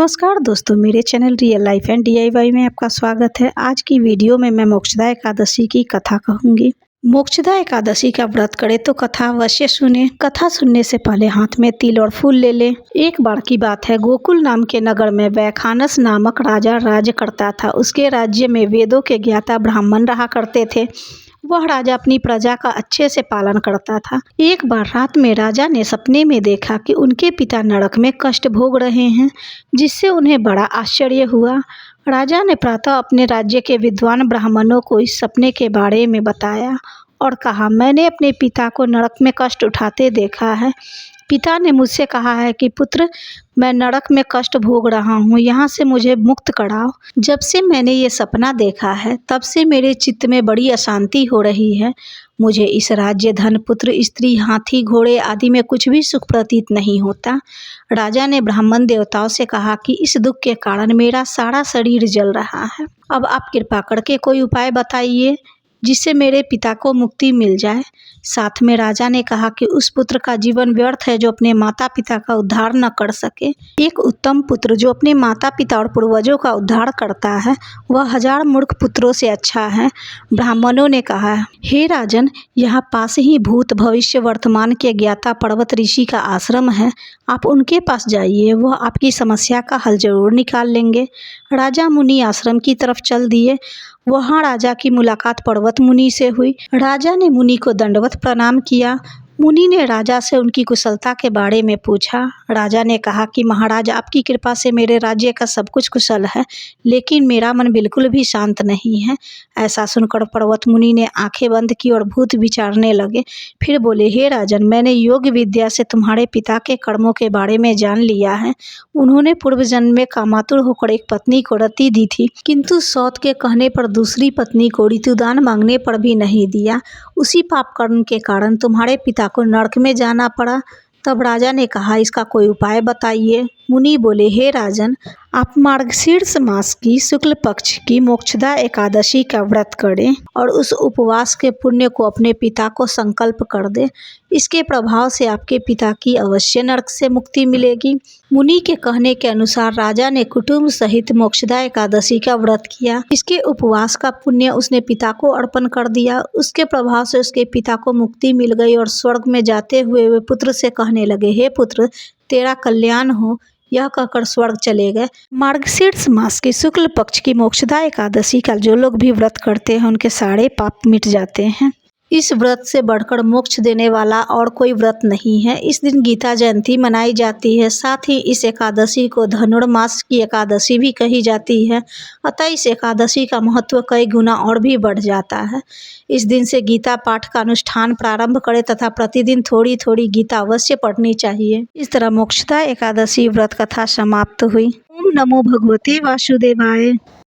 नमस्कार दोस्तों, मेरे channel real life and DIY में आपका स्वागत है। आज की वीडियो में मैं मोक्षदा एकादशी की कथा कहूँगी। मोक्षदा एकादशी का व्रत करे तो कथा अवश्य सुने। कथा सुनने से पहले हाथ में तिल और फूल ले ले। एक बार की बात है, गोकुल नाम के नगर में वैखानस नामक राजा राज्य करता था। उसके राज्य में वेदों के ज्ञाता ब्राह्मण रहा करते थे। वह राजा अपनी प्रजा का अच्छे से पालन करता था। एक बार रात में राजा ने सपने में देखा कि उनके पिता नरक में कष्ट भोग रहे हैं, जिससे उन्हें बड़ा आश्चर्य हुआ। राजा ने प्रातः अपने राज्य के विद्वान ब्राह्मणों को इस सपने के बारे में बताया और कहा, मैंने अपने पिता को नरक में कष्ट उठाते देखा है। पिता ने मुझसे कहा है कि पुत्र, मैं नरक में कष्ट भोग रहा हूँ, यहाँ से मुझे मुक्त कराओ। जब से मैंने ये सपना देखा है तब से मेरे चित्त में बड़ी अशांति हो रही है। मुझे इस राज्य, धन, पुत्र, स्त्री, हाथी, घोड़े आदि में कुछ भी सुख प्रतीत नहीं होता। राजा ने ब्राह्मण देवताओं से कहा कि इस दुख के कारण मेरा सारा शरीर जल रहा है। अब आप कृपा करके कोई उपाय बताइए जिससे मेरे पिता को मुक्ति मिल जाए। साथ में राजा ने कहा कि उस पुत्र का जीवन व्यर्थ है जो अपने माता पिता का उद्धार न कर सके। एक उत्तम पुत्र जो अपने माता पिता और पूर्वजों का उद्धार करता है, वह 1000 मूर्ख पुत्रों से अच्छा है। ब्राह्मणों ने कहा, हे राजन, यहाँ पास ही भूत, भविष्य, वर्तमान के ज्ञाता पर्वत ऋषि का आश्रम है। आप उनके पास जाइए, वह आपकी समस्या का हल जरूर निकाल लेंगे। राजा मुनि आश्रम की तरफ चल दिए। वहाँ राजा की मुलाकात पर्वत मुनि से हुई। राजा ने मुनि को दंडवत प्रणाम किया। मुनि ने राजा से उनकी कुशलता के बारे में पूछा। राजा ने कहा कि महाराज, आपकी कृपा से मेरे राज्य का सब कुछ कुशल है, लेकिन मेरा मन बिल्कुल भी शांत नहीं है। ऐसा सुनकर पर्वत मुनि ने आंखें बंद की और भूत विचारने लगे। फिर बोले, हे राजन, मैंने योग विद्या से तुम्हारे पिता के कर्मों के बारे में जान लिया है। उन्होंने पूर्व जन्म में कामातुर होकर एक पत्नी को रति दी थी, किंतु सौत के कहने पर दूसरी पत्नी को ऋतुदान मांगने पर भी नहीं दिया। उसी पाप कर्म के कारण तुम्हारे पिता को नरक में जाना पड़ा। तब राजा ने कहा, इसका कोई उपाय बताइए। मुनि बोले, हे राजन, आप मार्गशीर्ष मास की शुक्ल पक्ष की मोक्षदा एकादशी का व्रत करें और उस उपवास के पुण्य को अपने पिता को संकल्प कर दे। इसके प्रभाव से आपके पिता की अवश्य नरक से मुक्ति मिलेगी। मुनि के कहने के अनुसार राजा ने कुटुंब सहित मोक्षदा एकादशी का व्रत किया। इसके उपवास का पुण्य उसने पिता को अर्पण कर दिया। उसके प्रभाव से उसके पिता को मुक्ति मिल गई और स्वर्ग में जाते हुए वे पुत्र से कहने लगे, हे पुत्र, तेरा कल्याण हो। यह कहकर स्वर्ग चले गए। मार्गशीर्ष मास की शुक्ल पक्ष की मोक्षदा एकादशी का जो लोग भी व्रत करते हैं, उनके सारे पाप मिट जाते हैं। इस व्रत से बढ़कर मोक्ष देने वाला और कोई व्रत नहीं है। इस दिन गीता जयंती मनाई जाती है। साथ ही इस एकादशी को धनुर्मास की एकादशी भी कही जाती है। अतः इस एकादशी का महत्व कई गुना और भी बढ़ जाता है। इस दिन से गीता पाठ का अनुष्ठान प्रारंभ करें तथा प्रतिदिन थोड़ी थोड़ी गीता अवश्य पढ़नी चाहिए। इस तरह मोक्षदा एकादशी व्रत कथा समाप्त हुई। ओम नमो भगवते वासुदेवाय।